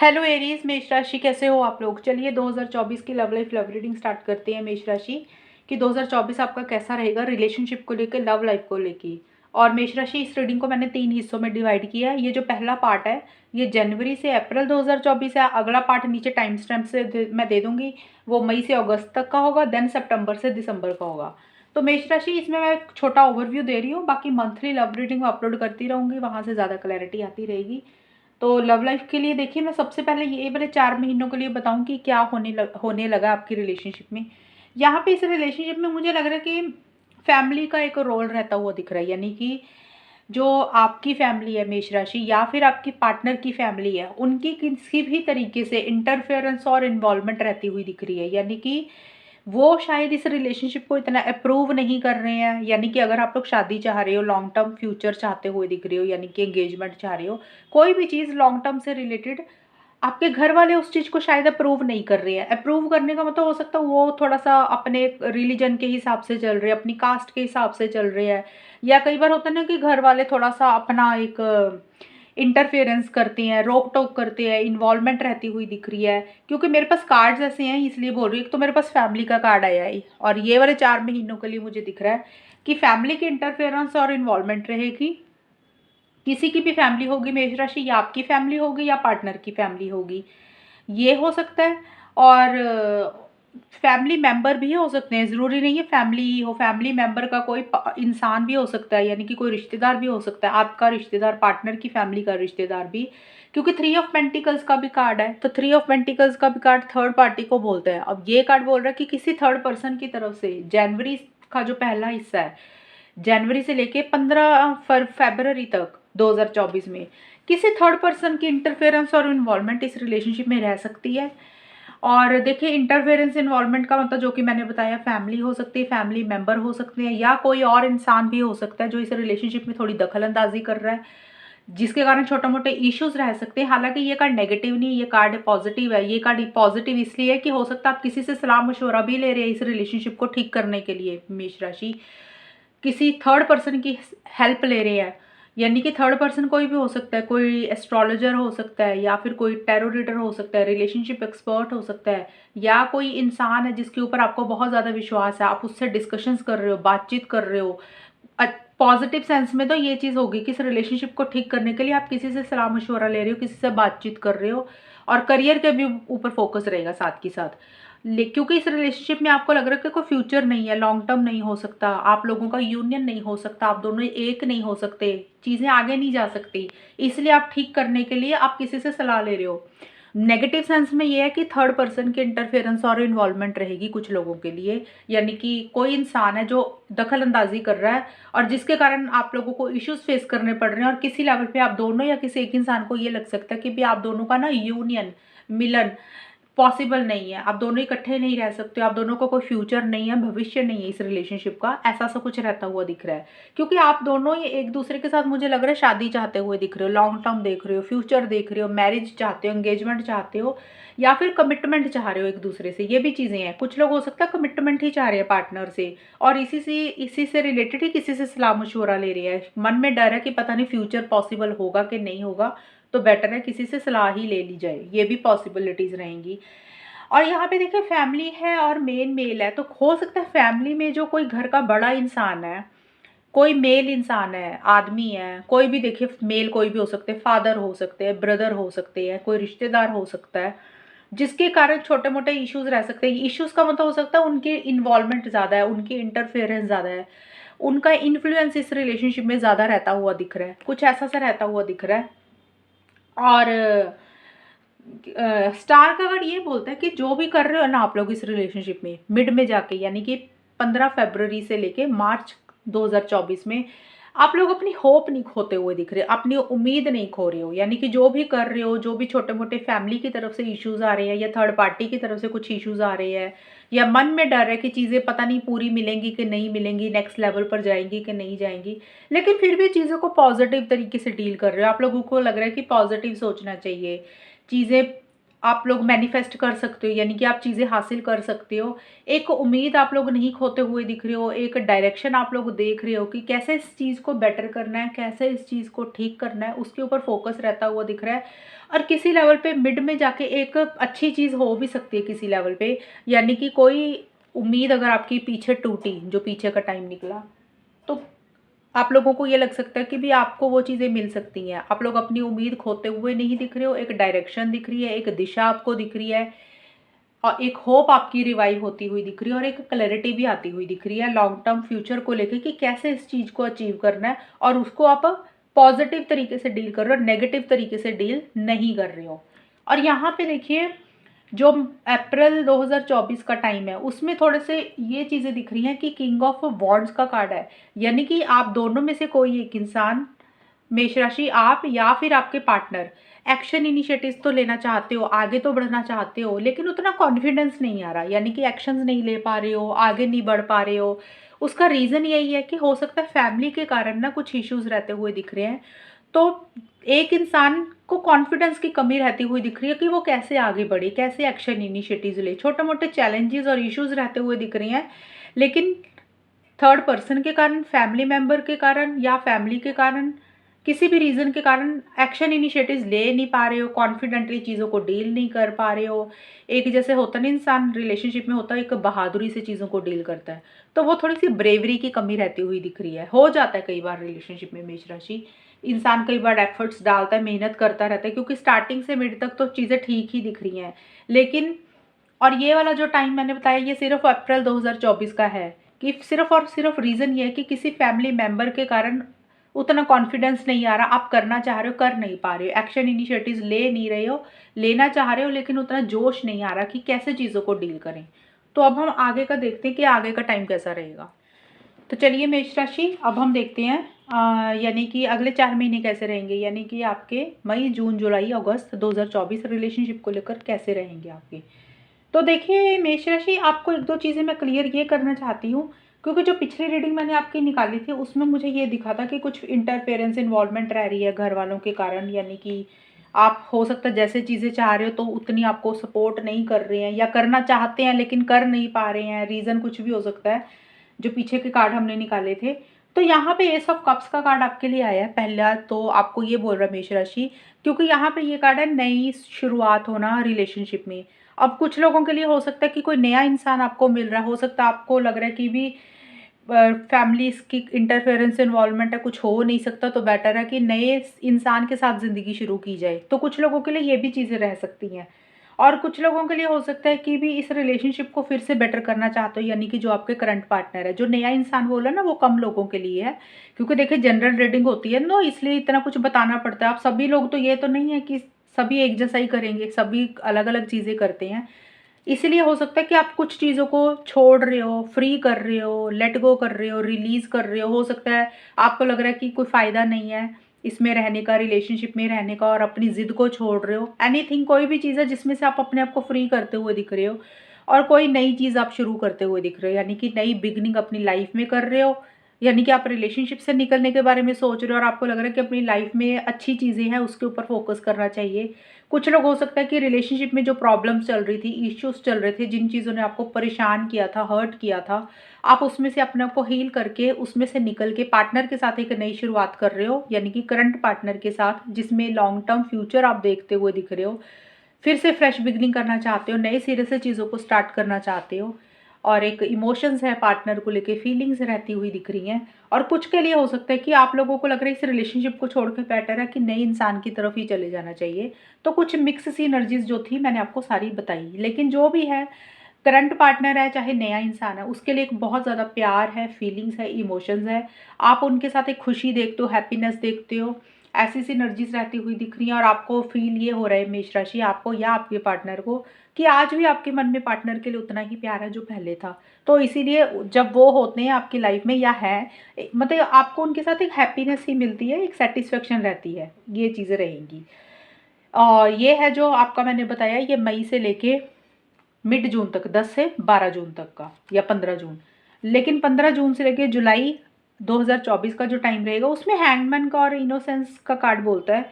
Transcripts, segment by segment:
Hello Aries, मेष राशि कैसे हो आप लोग। चलिए 2024 की लव रीडिंग स्टार्ट करते हैं मेष राशि कि 2024 आपका कैसा रहेगा रिलेशनशिप को लेकर, लव लाइफ को लेकर। और मेष राशि, इस रीडिंग को मैंने 3 हिस्सों में डिवाइड किया है। ये जो पहला पार्ट है ये जनवरी से अप्रैल 2024 है। अगला पार्ट नीचे टाइम स्टैम्प से मैं दे दूंगी, वो मई से अगस्त तक का होगा, देन सितंबर से दिसंबर का होगा। तो मेष राशि, इसमें मैं एक छोटा ओवरव्यू दे रही हूँ, बाकी मंथली लव रीडिंग अपलोड करती रहूँगी, वहाँ से ज़्यादा क्लैरिटी आती रहेगी। तो लव लाइफ के लिए देखिए, मैं सबसे पहले ये वाले 4 महीनों के लिए बताऊं कि क्या होने लगा आपकी रिलेशनशिप में। यहाँ पे इस रिलेशनशिप में मुझे लग रहा है कि फैमिली का एक रोल रहता हुआ दिख रहा है, यानी कि जो आपकी फैमिली है मेष राशि, या फिर आपकी पार्टनर की फैमिली है, उनकी किसी भी तरीके से इंटरफेरेंस और इन्वॉल्वमेंट रहती हुई दिख रही है। यानी कि वो शायद इस रिलेशनशिप को इतना अप्रूव नहीं कर रहे हैं। यानी कि अगर आप लोग शादी चाह रहे हो, लॉन्ग टर्म फ्यूचर चाहते हुए दिख रहे हो, यानी कि एंगेजमेंट चाह रहे हो, कोई भी चीज़ लॉन्ग टर्म से रिलेटेड, आपके घर वाले उस चीज़ को शायद अप्रूव नहीं कर रहे हैं। अप्रूव करने का मतलब हो सकता है वो थोड़ा सा अपने रिलीजन के हिसाब से चल रहे हैं, अपनी कास्ट के हिसाब से चल रहे हैं। या कई बार होता है ना कि घर वाले थोड़ा सा अपना एक इंटरफेरेंस करते हैं, रोक टोक करते हैं, इन्वॉल्वमेंट रहती हुई दिख रही है। क्योंकि मेरे पास कार्ड्स ऐसे हैं, इसलिए बोल रही हूँ। एक तो मेरे पास फैमिली का कार्ड आया है, और ये वाले 4 महीनों के लिए मुझे दिख रहा है कि फैमिली की इंटरफेरेंस और इन्वॉल्वमेंट रहेगी। किसी की भी फैमिली होगी मेष राशि, या आपकी फैमिली होगी या पार्टनर की फैमिली होगी, ये हो सकता है। और फैमिली मेंबर भी हो सकते हैं, ज़रूरी नहीं है फैमिली ही हो। फैमिली मेंबर का कोई इंसान भी हो सकता है, यानी कि कोई रिश्तेदार भी हो सकता है, आपका रिश्तेदार, पार्टनर की फैमिली का रिश्तेदार भी। क्योंकि 3 ऑफ पेंटिकल्स का भी कार्ड है, तो 3 ऑफ पेंटिकल्स का भी कार्ड थर्ड पार्टी को बोलते हैं। अब ये कार्ड बोल रहा है कि किसी थर्ड पर्सन की तरफ से जनवरी का जो पहला हिस्सा है, जनवरी से लेके 15 फरवरी तक 2024 में, किसी थर्ड पर्सन की इंटरफेरेंस और इन्वॉल्वमेंट इस रिलेशनशिप में रह सकती है। और देखिए, इंटरफेरेंस इन्वॉल्वमेंट का मतलब जो कि मैंने बताया, फैमिली हो सकती है, फैमिली मेंबर हो सकते हैं, या कोई और इंसान भी हो सकता है जो इस रिलेशनशिप में थोड़ी दखल अंदाजी कर रहा है, जिसके कारण छोटे मोटे इश्यूज रह सकते हैं। हालांकि ये कार्ड नेगेटिव नहीं, ये कार्ड पॉजिटिव है। ये कार्ड पॉजिटिव इसलिए है कि हो सकता है आप किसी से सलाह मशवरा भी ले रहे हैं इस रिलेशनशिप को ठीक करने के लिए मेष राशि, किसी थर्ड पर्सन की हेल्प ले रहे हैं। यानी कि थर्ड पर्सन कोई भी हो सकता है, कोई एस्ट्रोलॉजर हो सकता है, या फिर कोई टैरो रीडर हो सकता है, रिलेशनशिप एक्सपर्ट हो सकता है, या कोई इंसान है जिसके ऊपर आपको बहुत ज़्यादा विश्वास है, आप उससे डिस्कशंस कर रहे हो, बातचीत कर रहे हो। पॉजिटिव सेंस में तो ये चीज़ होगी कि इस रिलेशनशिप को ठीक करने के लिए आप किसी से सलाह मशवरा ले रहे हो, किसी से बातचीत कर रहे हो, और करियर के भी ऊपर फोकस रहेगा साथ के साथ। क्योंकि इस रिलेशनशिप में आपको लग रहा है कि कोई फ्यूचर नहीं है, लॉन्ग टर्म नहीं हो सकता, आप लोगों का यूनियन नहीं हो सकता, आप दोनों एक नहीं हो सकते, चीज़ें आगे नहीं जा सकती, इसलिए आप ठीक करने के लिए आप किसी से सलाह ले रहे हो। नेगेटिव सेंस में ये है कि थर्ड पर्सन के इंटरफेरेंस और इन्वॉल्वमेंट रहेगी कुछ लोगों के लिए। यानी कि कोई इंसान है जो दखल अंदाजी कर रहा है, और जिसके कारण आप लोगों को इश्यूज फेस करने पड़ रहे हैं। और किसी लेवल पे आप दोनों या किसी एक इंसान को ये लग सकता है कि भी आप दोनों का ना यूनियन, मिलन पॉसिबल नहीं है, आप दोनों इकट्ठे नहीं रह सकते, आप दोनों को कोई फ्यूचर नहीं है, भविष्य नहीं है इस रिलेशनशिप का, ऐसा सा कुछ रहता हुआ दिख रहा है। क्योंकि आप दोनों ये एक दूसरे के साथ मुझे लग रहा है शादी चाहते हुए दिख रहे हो, लॉन्ग टर्म देख रहे हो, फ्यूचर देख रहे हो, मैरिज चाहते हो, एंगेजमेंट चाहते हो, या फिर कमिटमेंट चाह रहे हो एक दूसरे से। ये भी चीज़ें हैं, कुछ लोग हो सकता है कमिटमेंट ही चाह रहे हैं पार्टनर से, और इसी से रिलेटेड ही किसी से सलाह मशवरा ले रहे हैं। मन में डर है कि पता नहीं फ्यूचर पॉसिबल होगा कि नहीं होगा, तो बेटर है किसी से सलाह ही ले ली जाए। ये भी पॉसिबिलिटीज़ रहेंगी। और यहाँ पे देखिए, फैमिली है और मेन मेल है, तो हो सकता है फैमिली में जो कोई घर का बड़ा इंसान है, कोई मेल इंसान है, आदमी है, कोई भी, देखिए मेल कोई भी हो सकते हैं, फादर हो सकते हैं, ब्रदर हो सकते हैं, कोई रिश्तेदार हो सकता है, जिसके कारण छोटे मोटे इश्यूज रह सकते हैं। इश्यूज का मतलब हो सकता है उनकी इन्वॉल्वमेंट ज़्यादा है, उनकी इंटरफेरेंस ज़्यादा है, उनका इन्फ्लुएंस इस रिलेशनशिप में ज़्यादा रहता हुआ दिख रहा है, कुछ ऐसा सा रहता हुआ दिख रहा है। और स्टार का अगर ये बोलता है कि जो भी कर रहे हो ना आप लोग इस रिलेशनशिप में, मिड में जाके, यानी कि 15 फरवरी से लेके मार्च 2024 में, आप लोग अपनी होप नहीं खोते हुए दिख रहे, अपनी उम्मीद नहीं खो रहे हो। यानी कि जो भी कर रहे हो, जो भी छोटे मोटे फैमिली की तरफ से इश्यूज आ रहे हैं, या थर्ड पार्टी की तरफ से कुछ इश्यूज आ रहे हैं, या मन में डर है कि चीज़ें पता नहीं पूरी मिलेंगी कि नहीं मिलेंगी, नेक्स्ट लेवल पर जाएंगी कि नहीं जाएंगी, लेकिन फिर भी चीज़ों को पॉजिटिव तरीके से डील कर रहे हो। आप लोगों को लग रहा है कि पॉजिटिव सोचना चाहिए, चीज़ें आप लोग मैनिफेस्ट कर सकते हो, यानी कि आप चीज़ें हासिल कर सकते हो। एक उम्मीद आप लोग नहीं खोते हुए दिख रहे हो, एक डायरेक्शन आप लोग देख रहे हो कि कैसे इस चीज़ को बेटर करना है, कैसे इस चीज़ को ठीक करना है, उसके ऊपर फोकस रहता हुआ दिख रहा है। और किसी लेवल पे मिड में जाके एक अच्छी चीज़ हो भी सकती है किसी लेवल पे, यानी कि कोई उम्मीद अगर आपकी पीछे टूटी, जो पीछे का टाइम निकला, तो आप लोगों को ये लग सकता है कि भी आपको वो चीज़ें मिल सकती हैं। आप लोग अपनी उम्मीद खोते हुए नहीं दिख रहे हो, एक डायरेक्शन दिख रही है, एक दिशा आपको दिख रही है, और एक होप आपकी रिवाइव होती हुई दिख रही है, और एक क्लैरिटी भी आती हुई दिख रही है लॉन्ग टर्म फ्यूचर को लेके कि कैसे इस चीज़ को अचीव करना है, और उसको आप पॉजिटिव तरीके से डील कर रहे हो, नेगेटिव तरीके से डील नहीं कर रहे हो। और यहाँ पे देखिए, जो अप्रैल 2024 का टाइम है उसमें थोड़े से ये चीज़ें दिख रही हैं कि किंग ऑफ वॉन्ड्स का कार्ड है, यानी कि आप दोनों में से कोई एक इंसान, मेष राशि आप या फिर आपके पार्टनर, एक्शन इनिशिएटिव्स तो लेना चाहते हो, आगे तो बढ़ना चाहते हो, लेकिन उतना कॉन्फिडेंस नहीं आ रहा, यानी कि एक्शंस नहीं ले पा रहे हो, आगे नहीं बढ़ पा रहे हो। उसका रीज़न यही है कि हो सकता है फैमिली के कारण ना कुछ इश्यूज रहते हुए दिख रहे हैं। तो एक इंसान को कॉन्फिडेंस की कमी रहती हुई दिख रही है कि वो कैसे आगे बढ़े, कैसे एक्शन इनिशिएटिव्स ले, छोटे मोटे चैलेंजेस और इश्यूज रहते हुए दिख रही हैं। लेकिन थर्ड पर्सन के कारण, फैमिली मेंबर के कारण, या फैमिली के कारण, किसी भी रीज़न के कारण एक्शन इनिशिएटिव्स ले नहीं पा रहे हो, कॉन्फिडेंटली चीज़ों को डील नहीं कर पा रहे हो। एक जैसे होता है ना, इंसान रिलेशनशिप में होता है, एक बहादुरी से चीज़ों को डील करता है, तो वो थोड़ी सी ब्रेवरी की कमी रहती हुई दिख रही है। हो जाता है कई बार रिलेशनशिप में मेष राशि, इंसान कई बार एफर्ट्स डालता है, मेहनत करता रहता है, क्योंकि स्टार्टिंग से मिड तक तो चीज़ें ठीक ही दिख रही हैं, लेकिन और ये वाला जो टाइम मैंने बताया ये सिर्फ अप्रैल 2024 का है, कि सिर्फ और सिर्फ रीज़न ये है कि किसी फैमिली मेंबर के कारण उतना कॉन्फिडेंस नहीं आ रहा, आप करना चाह रहे हो, कर नहीं पा रहे हो, एक्शन इनिशिएटिव्स ले नहीं रहे हो, लेना चाह रहे हो, लेकिन उतना जोश नहीं आ रहा कि कैसे चीज़ों को डील करें। तो अब हम आगे का देखते हैं कि आगे का टाइम कैसा रहेगा। तो चलिए मेष राशि, अब हम देखते हैं यानी कि अगले 4 महीने कैसे रहेंगे, यानी कि आपके मई, जून, जुलाई, अगस्त 2024 रिलेशनशिप को लेकर कैसे रहेंगे आपके। तो देखिए मेष राशि, आपको एक दो चीज़ें मैं क्लियर ये करना चाहती हूँ, क्योंकि जो पिछली रीडिंग मैंने आपकी निकाली थी उसमें मुझे ये दिखा था कि कुछ इंटरफेरेंस इन्वॉल्वमेंट रह रही है घर वालों के कारण, यानी कि आप हो सकता है जैसे चीज़ें चाह रहे हो तो उतनी आपको सपोर्ट नहीं कर रहे हैं, या करना चाहते हैं लेकिन कर नहीं पा रहे हैं, रीज़न कुछ भी हो सकता है। जो पीछे के कार्ड हमने निकाले थे, तो यहाँ पे एस ऑफ कप्स का कार्ड आपके लिए आया है। पहला तो आपको ये बोल रहा है मेष राशि, क्योंकि यहाँ पे ये कार्ड है नई शुरुआत होना रिलेशनशिप में। अब कुछ लोगों के लिए हो सकता है कि कोई नया इंसान आपको मिल रहा है, हो सकता है आपको लग रहा है कि भी फैमिली की इंटरफेरेंस इन्वॉल्वमेंट है, कुछ हो नहीं सकता, तो बेटर है कि नए इंसान के साथ ज़िंदगी शुरू की जाए। तो कुछ लोगों के लिए ये भी चीज़ें रह सकती हैं, और कुछ लोगों के लिए हो सकता है कि भी इस रिलेशनशिप को फिर से बेटर करना चाहते हो, यानी कि जो आपके करंट पार्टनर है। जो नया इंसान बोला ना, वो कम लोगों के लिए है, क्योंकि देखिए जनरल रीडिंग होती है ना, इसलिए इतना कुछ बताना पड़ता है। आप सभी लोग तो ये तो नहीं है कि सभी एक जैसा ही करेंगे, सभी अलग अलग चीज़ें करते हैं। इसलिए हो सकता है कि आप कुछ चीज़ों को छोड़ रहे हो, फ्री कर रहे हो, लेट गो कर रहे हो, रिलीज़ कर रहे हो सकता है आपको लग रहा है कि कोई फ़ायदा नहीं है इसमें रहने का, रिलेशनशिप में रहने का, और अपनी ज़िद को छोड़ रहे हो। एनीथिंग, कोई भी चीज़ है जिसमें से आप अपने आप को फ्री करते हुए दिख रहे हो, और कोई नई चीज़ आप शुरू करते हुए दिख रहे हो, यानी कि नई बिगनिंग अपनी लाइफ में कर रहे हो, यानी कि आप रिलेशनशिप से निकलने के बारे में सोच रहे हो, और आपको लग रहा है कि अपनी लाइफ में अच्छी चीज़ें हैं उसके ऊपर फोकस करना चाहिए। कुछ लोग हो सकता है कि रिलेशनशिप में जो प्रॉब्लम्स चल रही थी, इश्यूज चल रहे थे, जिन चीज़ों ने आपको परेशान किया था, हर्ट किया था, आप उसमें से अपने आप को हील करके उसमें से निकल के पार्टनर के साथ एक नई शुरुआत कर रहे हो, यानी कि करंट पार्टनर के साथ, जिसमें लॉन्ग टर्म फ्यूचर आप देखते हुए दिख रहे हो। फिर से फ्रेश बिगनिंग करना चाहते हो, नए सिरे से चीज़ों को स्टार्ट करना चाहते हो, और एक इमोशंस है पार्टनर को लेके, फीलिंग्स रहती हुई दिख रही हैं। और कुछ के लिए हो सकता है कि आप लोगों को लग रहा है इस रिलेशनशिप को छोड़ के बेटर है कि नए इंसान की तरफ ही चले जाना चाहिए। तो कुछ मिक्स सी एनर्जीज जो थी मैंने आपको सारी बताई, लेकिन जो भी है, करंट पार्टनर है चाहे नया इंसान है, उसके लिए एक बहुत ज़्यादा प्यार है, फीलिंग्स है, इमोशंस है। आप उनके साथ एक खुशी देखते हो, हैप्पीनेस देखते हो, ऐसी सी एनर्जीज रहती हुई दिख रही हैं, और आपको फील ये हो रहा है मेष राशि, आपको या आपके पार्टनर को, कि आज भी आपके मन में पार्टनर के लिए उतना ही प्यार है जो पहले था। तो इसीलिए जब वो होते हैं आपकी लाइफ में या है, मतलब आपको उनके साथ एक हैप्पीनेस ही मिलती है, एक सेटिस्फेक्शन रहती है, ये चीज़ें रहेंगी। और ये है जो आपका मैंने बताया, ये मई से लेके मिड जून तक, 10 से 12 जून तक का, या 15 जून। लेकिन 15 जून से लेके जुलाई 2024 का जो टाइम रहेगा उसमें हैंगमैन का और इनोसेंस का कार्ड बोलता है।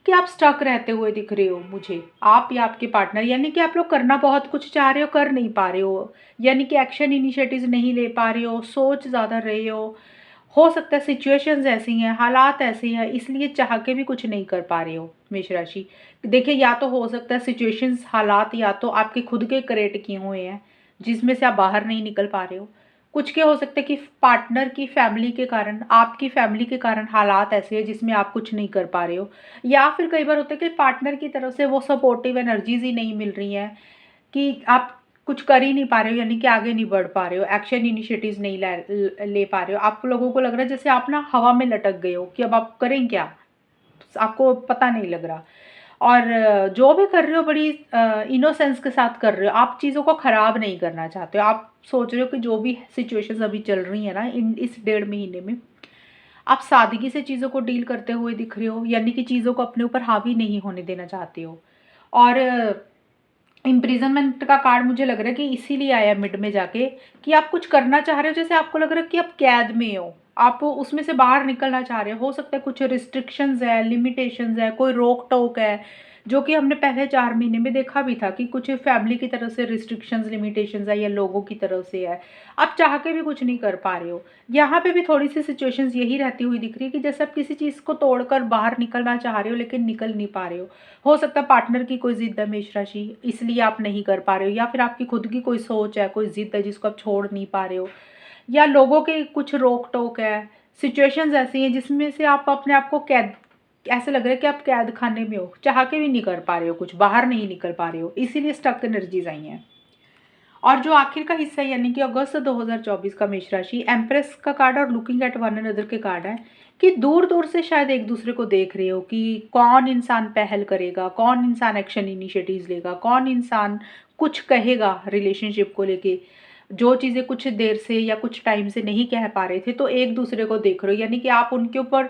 कि आप स्टक रहते हुए दिख रहे हो मुझे, आप या आपके पार्टनर, यानी कि आप लोग करना बहुत कुछ चाह रहे हो, कर नहीं पा रहे हो, यानी कि एक्शन इनिशिएटिव्स नहीं ले पा रहे हो, सोच ज़्यादा रहे हो सकता है सिचुएशंस ऐसी हैं, हालात ऐसे हैं, इसलिए चाह के भी कुछ नहीं कर पा रहे हो मेष राशि। देखिए, या तो हो सकता है सिचुएशंस, हालात या तो आपके खुद के क्रिएट किए हुए हैं, जिसमें से आप बाहर नहीं निकल पा रहे हो। कुछ के हो सकता है कि पार्टनर की फैमिली के कारण, आपकी फैमिली के कारण हालात ऐसे हैं जिसमें आप कुछ नहीं कर पा रहे हो, या फिर कई बार होता है कि पार्टनर की तरफ से वो सपोर्टिव एनर्जीज ही नहीं मिल रही हैं कि आप कुछ कर ही नहीं पा रहे हो, यानी कि आगे नहीं बढ़ पा रहे हो, एक्शन इनिशिएटिव्स नहीं ले पा रहे हो। आप लोगों को लग रहा है जैसे आप ना हवा में लटक गए हो कि अब आप करें क्या, आपको पता नहीं लग रहा। और जो भी कर रहे हो बड़ी इनोसेंस के साथ कर रहे हो, आप चीज़ों को ख़राब नहीं करना चाहते हो। आप सोच रहे हो कि जो भी सिचुएशंस अभी चल रही है ना इन इस 1.5 महीने में, आप सादगी से चीज़ों को डील करते हुए दिख रहे हो, यानी कि चीज़ों को अपने ऊपर हावी नहीं होने देना चाहते हो। और इम्प्रिजनमेंट का कार्ड मुझे लग रहा है कि इसीलिए आया मिड में जाके, कि आप कुछ करना चाह रहे हो, जैसे आपको लग रहा है कि आप कैद में हो, आप उसमें से बाहर निकलना चाह रहे हो सकता है कुछ रिस्ट्रिक्शंस है, लिमिटेशंस है, कोई रोक टोक है, जो कि हमने पहले 4 महीने में देखा भी था कि कुछ फैमिली की तरफ से रिस्ट्रिक्शंस, लिमिटेशंस है, या लोगों की तरफ से है। आप चाह के भी कुछ नहीं कर पा रहे हो। यहाँ पे भी थोड़ी सी सिचुएशंस यही रहती हुई दिख रही है कि जैसे आप किसी चीज़ को तोड़कर बाहर निकलना चाह रहे हो लेकिन निकल नहीं पा रहे हो सकता है पार्टनर की कोई जिद है मेष राशि, इसलिए आप नहीं कर पा रहे हो, या फिर आपकी खुद की कोई सोच है, कोई जिद है जिसको आप छोड़ नहीं पा रहे हो, या लोगों के कुछ रोक टोक है, सिचुएशंस ऐसी हैं जिसमें से आप अपने आप को कैद, ऐसे लग रहा है कि आप कैद खाने में हो, चाह के भी नहीं कर पा रहे हो, कुछ बाहर नहीं निकल पा रहे हो, इसीलिए स्टक एनर्जीज आई हैं। और जो आखिर का हिस्सा है यानी कि अगस्त 2024 का मेष राशि, एम्प्रेस का कार्ड और लुकिंग एट वन अनदर के कार्ड है, कि दूर दूर से शायद एक दूसरे को देख रहे हो कि कौन इंसान पहल करेगा, कौन इंसान एक्शन इनिशिएटिव्स लेगा, कौन इंसान कुछ कहेगा रिलेशनशिप को लेके, जो चीज़ें कुछ देर से या कुछ टाइम से नहीं कह पा रहे थे, तो एक दूसरे को देख रहे हो, यानी कि आप उनके ऊपर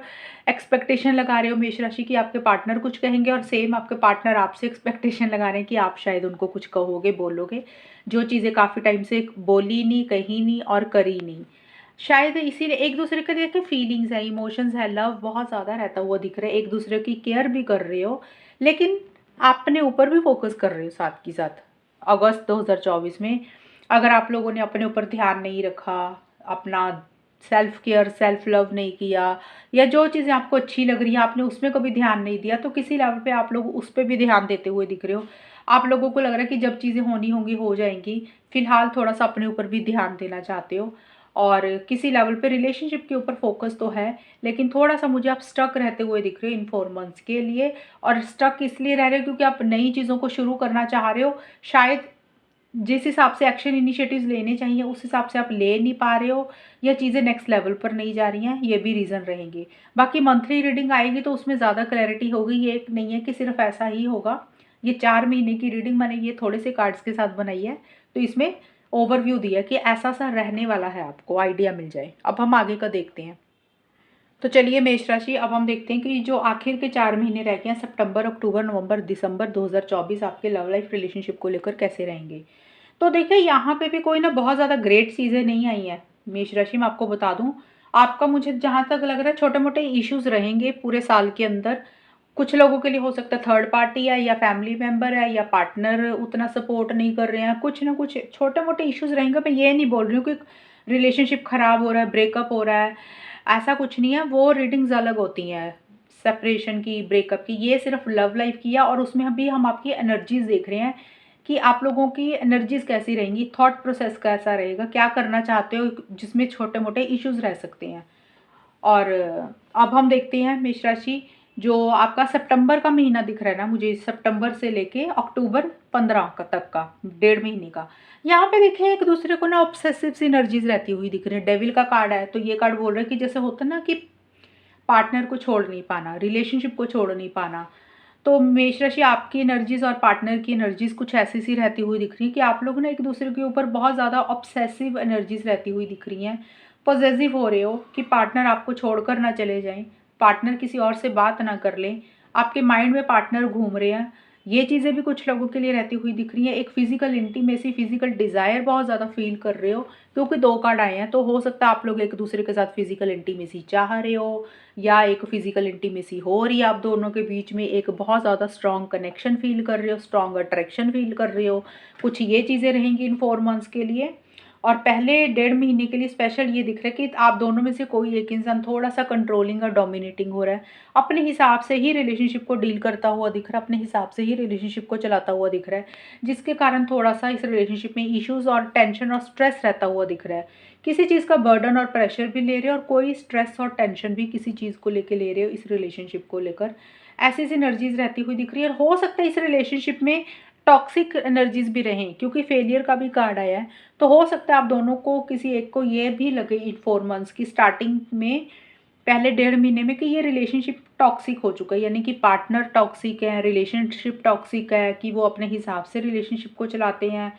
एक्सपेक्टेशन लगा रहे हो मेष राशि की आपके पार्टनर कुछ कहेंगे, और सेम आपके पार्टनर आपसे एक्सपेक्टेशन लगा रहे हैं कि आप शायद उनको कुछ कहोगे, बोलोगे, जो चीज़ें काफ़ी टाइम से बोली नहीं, कही नहीं और करी नहीं। शायद इसीलिए एक दूसरे के देखे फीलिंग्स है, इमोशंस है, लव बहुत ज़्यादा रहता हुआ दिख रहा है, एक दूसरे की केयर भी कर रहे हो, लेकिन आप अपने ऊपर भी फोकस कर रहे हो साथ के साथ। अगस्त 2024 में अगर आप लोगों ने अपने ऊपर ध्यान नहीं रखा, अपना सेल्फ केयर, सेल्फ लव नहीं किया, या जो चीज़ें आपको अच्छी लग रही हैं आपने उसमें कभी ध्यान नहीं दिया, तो किसी लेवल पे आप लोग उस पर भी ध्यान देते हुए दिख रहे हो। आप लोगों को लग रहा है कि जब चीज़ें होनी होंगी हो जाएंगी, फिलहाल थोड़ा सा अपने ऊपर भी ध्यान देना चाहते हो, और किसी लेवल पे रिलेशनशिप के ऊपर फोकस तो है, लेकिन थोड़ा सा मुझे आप स्टक रहते हुए दिख रहे हो इन 4 मंथ्स के लिए। और स्टक इसलिए रह रहे हो क्योंकि आप नई चीज़ों को शुरू करना चाह रहे हो, शायद जिस हिसाब से एक्शन इनिशिएटिव्स लेने चाहिए उस हिसाब से आप ले नहीं पा रहे हो, या चीज़ें नेक्स्ट लेवल पर नहीं जा रही हैं, ये भी रीज़न रहेंगे। बाकी मंथली रीडिंग आएगी तो उसमें ज़्यादा क्लैरिटी होगी, ये एक नहीं है कि सिर्फ ऐसा ही होगा। ये 4 महीने की रीडिंग मैंने ये थोड़े से कार्ड्स के साथ बनाई है, तो इसमें ओवरव्यू दिया कि ऐसा सा रहने वाला है, आपको आइडिया मिल जाए। अब हम आगे का देखते हैं। तो चलिए मेष राशि, अब हम देखते हैं कि जो आखिर के 4 महीने रह गए हैं, सितंबर, अक्टूबर, नवंबर, दिसंबर 2024 आपके लव लाइफ रिलेशनशिप को लेकर कैसे रहेंगे। तो देखिए, यहाँ पे भी कोई ना बहुत ज़्यादा ग्रेट चीज़ें नहीं आई हैं मेष राशि में, आपको बता दूँ। आपका मुझे जहाँ तक लग रहा है छोटे मोटे इश्यूज रहेंगे पूरे साल के अंदर। कुछ लोगों के लिए हो सकता है थर्ड पार्टी है, या फैमिली मेम्बर है, या पार्टनर उतना सपोर्ट नहीं कर रहे हैं, कुछ ना कुछ छोटे मोटे इश्यूज रहेंगे। मैं ये नहीं बोल रही हूँ कि रिलेशनशिप खराब हो रहा है, ब्रेकअप हो रहा है, ऐसा कुछ नहीं है। वो रीडिंग्स अलग होती हैं, सेपरेशन की, ब्रेकअप की, ये सिर्फ लव लाइफ की है, और उसमें भी हम आपकी एनर्जीज देख रहे हैं कि आप लोगों की एनर्जीज कैसी रहेंगी, थॉट प्रोसेस कैसा रहेगा, क्या करना चाहते हो, जिसमें छोटे मोटे इश्यूज रह सकते हैं। और अब हम देखते हैं मेष राशि, जो आपका सितंबर का महीना दिख रहा है ना मुझे, सितंबर से लेके अक्टूबर 15 का तक का 1.5 महीने का, यहाँ पे देखिए एक दूसरे को ना ऑब्सेसिव सी एनर्जीज रहती हुई दिख रही है। डेविल का कार्ड है, तो ये कार्ड बोल रहा है कि जैसे होता है ना कि पार्टनर को छोड़ नहीं पाना, रिलेशनशिप को छोड़ नहीं पाना। तो मेष राशि, आपकी एनर्जीज और पार्टनर की एनर्जीज कुछ ऐसी सी रहती हुई दिख रही है कि आप लोग ना एक दूसरे के ऊपर बहुत ज़्यादा ऑब्सेसिव एनर्जीज रहती हुई दिख रही हैं। पॉजेसिव हो रहे हो कि पार्टनर आपको छोड़कर ना चले जाएं, पार्टनर किसी और से बात ना कर लें, आपके माइंड में पार्टनर घूम रहे हैं, ये चीज़ें भी कुछ लोगों के लिए रहती हुई दिख रही हैं। एक फिज़िकल इंटीमेसी, फिज़िकल डिज़ायर बहुत ज़्यादा फ़ील कर रहे हो, क्योंकि 2 कार्ड आए हैं, तो हो सकता है आप लोग एक-दूसरे के साथ फिज़िकल इंटीमेसी चाह रहे हो, या एक फिज़िकल इंटीमेसी हो रही है आप दोनों के बीच में, एक बहुत ज़्यादा स्ट्रॉन्ग कनेक्शन फ़ील कर रहे हो, स्ट्रॉन्ग अट्रैक्शन फ़ील कर रहे हो। कुछ ये चीज़ें रहेंगी इन 4 मंथ्स के लिए। और पहले 1.5 महीने के लिए स्पेशल ये दिख रहा है कि आप दोनों में से कोई एक इंसान थोड़ा-सा कंट्रोलिंग और डोमिनेटिंग हो रहा है। अपने हिसाब से ही रिलेशनशिप को डील करता हुआ दिख रहा है, अपने हिसाब से ही रिलेशनशिप को चलाता हुआ दिख रहा है, जिसके कारण थोड़ा-सा इस रिलेशनशिप में इश्यूज़ और टेंशन और स्ट्रेस रहता हुआ दिख रहा है। किसी चीज़ का बर्डन और प्रेशर भी ले रहे हो, और कोई स्ट्रेस और टेंशन भी किसी चीज़ को लेके ले रहे हो इस रिलेशनशिप को लेकर। ऐसी एनर्जीज़ रहती हुई दिख रही है, और हो सकता है इस रिलेशनशिप में टॉक्सिक एनर्जीज़ भी रहें, क्योंकि फेलियर का भी कार्ड आया है। तो हो सकता है आप दोनों को, किसी एक को ये भी लगे इन 4 मंथ्स की स्टार्टिंग में, पहले 1.5 महीने में, कि ये रिलेशनशिप टॉक्सिक हो चुका है, यानी कि पार्टनर टॉक्सिक है, रिलेशनशिप टॉक्सिक है, कि वो अपने हिसाब से रिलेशनशिप को चलाते हैं।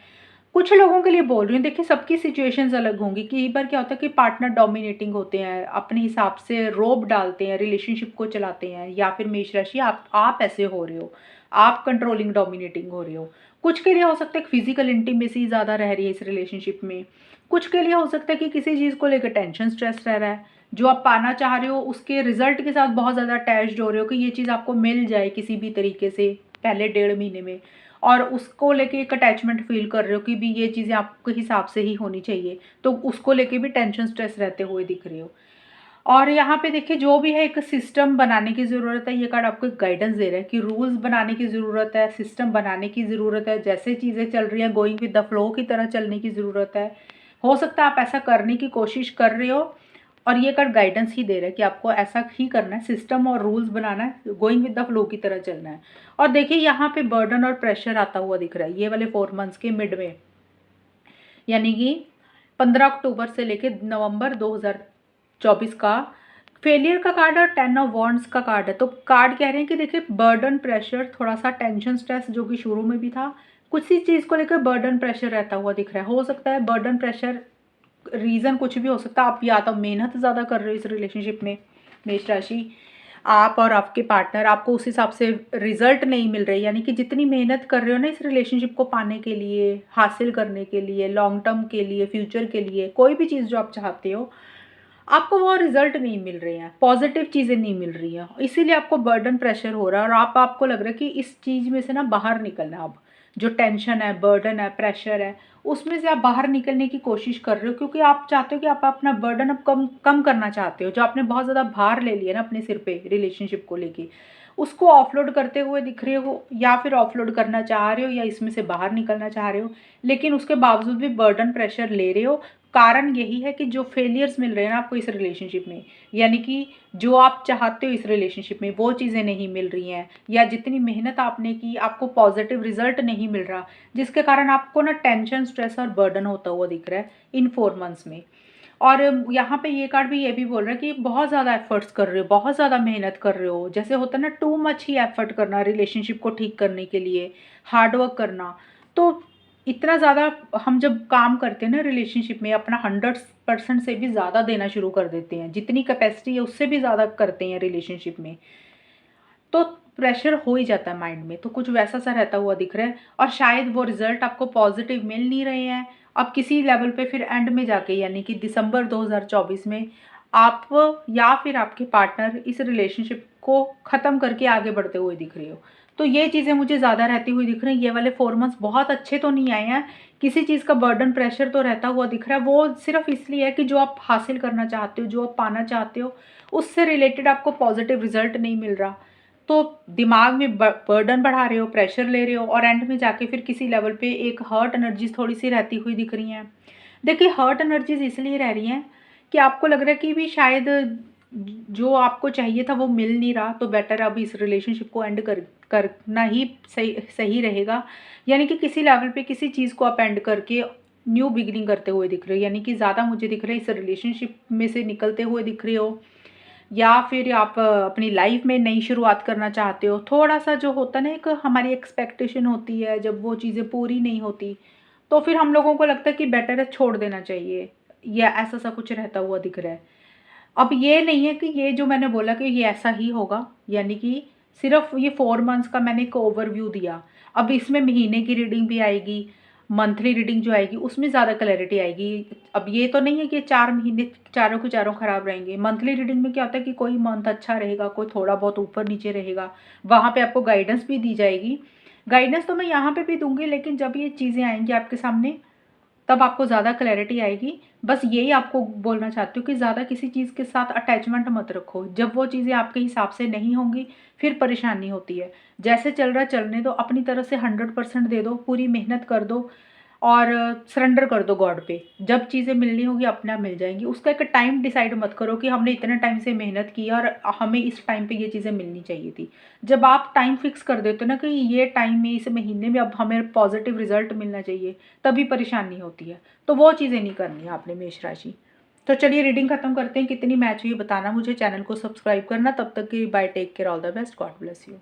कुछ लोगों के लिए बोल रही हूँ, देखिए सबकी सिचुएशंस अलग होंगी। कई बार क्या होता है कि पार्टनर डोमिनेटिंग होते हैं, अपने हिसाब से रोब डालते हैं, रिलेशनशिप को चलाते हैं, या फिर मेष राशि आप ऐसे हो रहे हो, आप कंट्रोलिंग डोमिनेटिंग हो रहे हो। कुछ के लिए हो सकता है फिजिकल इंटीमेसी ज़्यादा रह रही है इस रिलेशनशिप में। कुछ के लिए हो सकता है कि किसी चीज़ को लेकर टेंशन स्ट्रेस रह रहा है, जो आप पाना चाह रहे हो उसके रिजल्ट के साथ बहुत ज़्यादा अटैच्ड हो रहे हो, कि ये चीज़ आपको मिल जाए किसी भी तरीके से पहले 1.5 महीने में, और उसको लेके एक अटैचमेंट फ़ील कर रहे हो कि भी ये चीज़ें आपके हिसाब से ही होनी चाहिए, तो उसको लेके भी टेंशन स्ट्रेस रहते हुए दिख रहे हो। और यहाँ पे देखिए जो भी है, एक सिस्टम बनाने की ज़रूरत है। ये कार्ड आपको एक गाइडेंस दे रहा है कि रूल्स बनाने की ज़रूरत है, सिस्टम बनाने की ज़रूरत है, जैसे चीज़ें चल रही हैं गोइंग विद द फ्लो की तरह चलने की ज़रूरत है। हो सकता है आप ऐसा करने की कोशिश कर रहे हो, और ये कार्ड गाइडेंस ही दे रहा है कि आपको ऐसा ही करना है, सिस्टम और रूल्स बनाना है, गोइंग विद द फ्लो की तरह चलना है। और देखिए यहाँ पे बर्डन और प्रेशर आता हुआ दिख रहा है ये वाले 4 मंथ्स के मिड में, यानी कि 15 अक्टूबर से लेके नवंबर 2024 का फेलियर का कार्ड और 10 ऑफ वॉन्ड्स का कार्ड है। तो कार्ड कह रहे हैं कि देखिए बर्डन प्रेशर, थोड़ा सा टेंशन स्ट्रेस जो कि शुरू में भी था, कुछ ही चीज़ को लेकर बर्डन प्रेशर रहता हुआ दिख रहा है। हो सकता है बर्डन प्रेशर रीज़न कुछ भी हो सकता है। आप या तो मेहनत ज़्यादा कर रहे हो इस रिलेशनशिप में, मेष राशि, आप और आपके पार्टनर, आपको उस हिसाब से रिजल्ट नहीं मिल रहे, यानी कि जितनी मेहनत कर रहे हो ना इस रिलेशनशिप को पाने के लिए, हासिल करने के लिए, लॉन्ग टर्म के लिए, फ्यूचर के लिए, कोई भी चीज़ जो आप चाहते हो, आपको वो रिजल्ट नहीं मिल रहे हैं, पॉजिटिव चीज़ें नहीं मिल रही हैं, इसीलिए आपको बर्डन प्रेशर हो रहा है, और आपको लग रहा है कि इस चीज़ में से ना बाहर निकलना है अब। जो टेंशन है, बर्डन है, प्रेशर है, उसमें से आप बाहर निकलने की कोशिश कर रहे हो, क्योंकि आप चाहते हो कि आप अपना बर्डन अब कम कम करना चाहते हो। जो आपने बहुत ज़्यादा भार ले लिया ना अपने सिर पे रिलेशनशिप को लेके, उसको ऑफलोड करते हुए दिख रहे हो, या फिर ऑफलोड करना चाह रहे हो, या इसमें से बाहर निकलना चाह रहे हो, लेकिन उसके बावजूद भी बर्डन प्रेशर ले रहे हो। कारण यही है कि जो फेलियर्स मिल रहे हैं ना आपको इस रिलेशनशिप में, यानी कि जो आप चाहते हो इस रिलेशनशिप में वो चीज़ें नहीं मिल रही हैं, या जितनी मेहनत आपने की आपको पॉजिटिव रिजल्ट नहीं मिल रहा, जिसके कारण आपको ना टेंशन स्ट्रेस और बर्डन होता हुआ दिख रहा है इन 4 मंथ्स में। और यहाँ पे ये कार्ड भी ये भी बोल रहा है कि बहुत ज़्यादा एफर्ट्स कर रहे हो, बहुत ज़्यादा मेहनत कर रहे हो, जैसे होता है ना टू मच ही एफर्ट करना रिलेशनशिप को ठीक करने के लिए, हार्ड वर्क करना। तो इतना ज़्यादा हम जब काम करते हैं ना रिलेशनशिप में, अपना 100% से भी ज़्यादा देना शुरू कर देते हैं, जितनी कैपेसिटी है उससे भी ज़्यादा करते हैं रिलेशनशिप में, तो प्रेशर हो ही जाता है माइंड में। तो कुछ वैसा सा रहता हुआ दिख रहा है, और शायद वो रिजल्ट आपको पॉजिटिव मिल नहीं रहे हैं। अब किसी लेवल पे फिर एंड में जाके, यानी कि दिसंबर 2024 में, आप या फिर आपके पार्टनर इस रिलेशनशिप को ख़त्म करके आगे बढ़ते हुए दिख रहे हो। तो ये चीज़ें मुझे ज़्यादा रहती हुई दिख रही हैं। ये वाले 4 मंथ्स बहुत अच्छे तो नहीं आए हैं, किसी चीज़ का बर्डन प्रेशर तो रहता हुआ दिख रहा है। वो सिर्फ इसलिए है कि जो आप हासिल करना चाहते हो, जो आप पाना चाहते हो, उससे रिलेटेड आपको पॉजिटिव रिजल्ट नहीं मिल रहा। तो दिमाग में बर्डन बढ़ा रहे हो, प्रेशर ले रहे हो, और एंड में जाके फिर किसी लेवल पे एक हर्ट एनर्जीज थोड़ी सी रहती हुई दिख रही हैं। देखिए हर्ट एनर्जीज इसलिए रह रही हैं कि आपको लग रहा है कि भी शायद जो आपको चाहिए था वो मिल नहीं रहा, तो बेटर अब इस रिलेशनशिप को एंड करना ही सही सही रहेगा। यानी कि किसी लेवल पे किसी चीज़ को आप एंड करके न्यू बिगिनिंग करते हुए दिख रहे हो, यानी कि ज़्यादा मुझे दिख रहा है इस रिलेशनशिप में से निकलते हुए दिख रहे हो, या फिर आप अपनी लाइफ में नई शुरुआत करना चाहते हो। थोड़ा-सा जो होता है ना, एक हमारी एक्सपेक्टेशन होती है, जब वो चीज़ें पूरी नहीं होती, तो फिर हम लोगों को लगता है कि बेटर है छोड़ देना चाहिए, या ऐसा-सा कुछ रहता हुआ दिख रहा है। अब ये नहीं है कि ये जो मैंने बोला कि ये ऐसा ही होगा, यानी कि सिर्फ ये 4 मंथ्स का मैंने एक ओवरव्यू दिया। अब इसमें महीने की रीडिंग भी आएगी, मंथली रीडिंग जो आएगी उसमें ज़्यादा क्लैरिटी आएगी। अब ये तो नहीं है कि 4 महीने चारों के चारों खराब रहेंगे। मंथली रीडिंग में क्या होता है कि कोई मंथ अच्छा रहेगा, कोई थोड़ा बहुत ऊपर नीचे रहेगा, वहाँ पे आपको गाइडेंस भी दी जाएगी। गाइडेंस तो मैं यहाँ पे भी दूंगी, लेकिन जब ये चीज़ें आएंगी आपके सामने तब आपको ज़्यादा क्लैरिटी आएगी। बस यही आपको बोलना चाहती हूँ कि ज़्यादा किसी चीज़ के साथ अटैचमेंट मत रखो। जब वो चीज़ें आपके हिसाब से नहीं होंगी फिर परेशानी होती है। जैसे चल रहा है चलने दो, अपनी तरफ से 100% दे दो, पूरी मेहनत कर दो और सरेंडर कर दो गॉड पे। जब चीज़ें मिलनी होगी अपने आप मिल जाएंगी। उसका एक टाइम डिसाइड मत करो कि हमने इतने टाइम से मेहनत की और हमें इस टाइम पे ये चीज़ें मिलनी चाहिए थी। जब आप टाइम फिक्स कर देते हो ना कि ये टाइम में, इस महीने में अब हमें पॉजिटिव रिजल्ट मिलना चाहिए, तभी परेशानी होती है। तो वो चीज़ें नहीं करनी है आपने मेष राशि। तो चलिए रीडिंग खत्म करते हैं। कितनी मैच हुई बताना मुझे, चैनल को सब्सक्राइब करना। तब तक की bye, take care, all the best, God bless you.